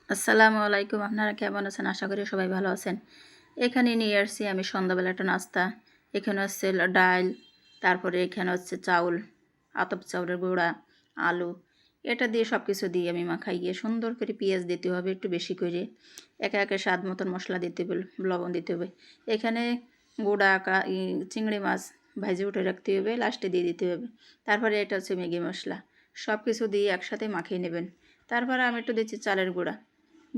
আসসালামু আলাইকুম। আপনারা কেমন আছেন? আশা করি সবাই ভালো আছেন। এখানে নিয়ে আসছি আমি সন্ধ্যাবেলা একটা নাস্তা। এখানে হচ্ছে ডাল, তারপরে এখানে হচ্ছে চাউল, আতপ চাউলের গুঁড়া, আলু। এটা দিয়ে সব কিছু দিয়ে আমি মাখাইয়ে সুন্দর করে পেঁয়াজ দিতে হবে একটু বেশি করে। একে একে স্বাদ মতন মশলা দিতে হবে, লবণ দিতে হবে। এখানে গুঁড়া চিংড়ি মাছ ভাজি উঠে রাখতে হবে, লাস্টে দিয়ে দিতে হবে। তারপরে এটা হচ্ছে ম্যাগি মশলা। সব কিছু দিয়ে একসাথে মাখিয়ে নেবেন। তারপরে আমি একটু দিচ্ছি চালের গুঁড়া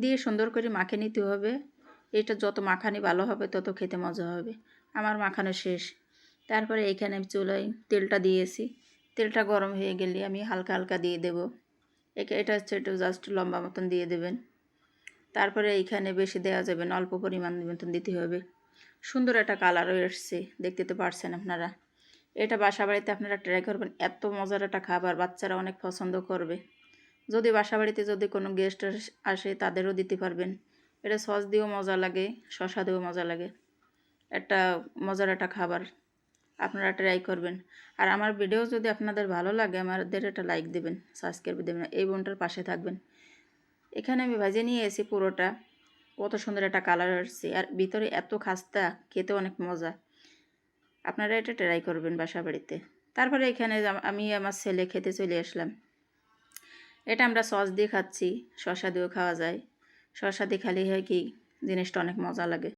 দিয়ে সুন্দর করে মাখিয়ে নিতে হবে। এটা যত মাখানি ভালো হবে তত খেতে মজা হবে। আমার মাখানো শেষ। তারপরে এইখানে আমি চুলায় তেলটা দিয়েছি। তেলটা গরম হয়ে গেলে আমি হালকা হালকা দিয়ে দেব। এটা হচ্ছে একটু জাস্ট লম্বা মতন দিয়ে দেবেন। তারপরে এইখানে বেশি দেওয়া যাবে না, অল্প পরিমাণ মতন দিতে হবে। সুন্দর একটা কালারও এসছে, দেখতে তো পারছেন আপনারা। এটা বাসা বাড়িতে আপনারা ট্রাই করবেন, এত মজার একটা খাবার, বাচ্চারা অনেক পছন্দ করবে। যদি বাসা বাড়িতে যদি কোনো গেস্ট আসে তাদেরও দিতে পারবেন। এটা সস দিয়েও মজা লাগে, শসা দিয়েও মজা লাগে। একটা মজার একটা খাবার, আপনারা ট্রাই করবেন। আর আমার ভিডিও যদি আপনাদের ভালো লাগে আমাদের একটা লাইক দেবেন, সাবস্ক্রাইব দেবেন, এই বোনটার পাশে থাকবেন। এখানে আমি ভেজে নিয়ে এসেছি পুরোটা। কত সুন্দর একটা কালার আসছে, আর ভিতরে এত খাস্তা, খেতে অনেক মজা। আপনারা এটা ট্রাই করবেন বাসা বাড়িতে। তারপরে এখানে আমি আমার ছেলে খেতে চলে আসলাম। এটা আমরা সস দিয়ে খাচ্ছি, শসা দিয়েও খাওয়া যায়। শসা দিয়ে খালি হয় কি জিনিসটা অনেক মজা লাগে।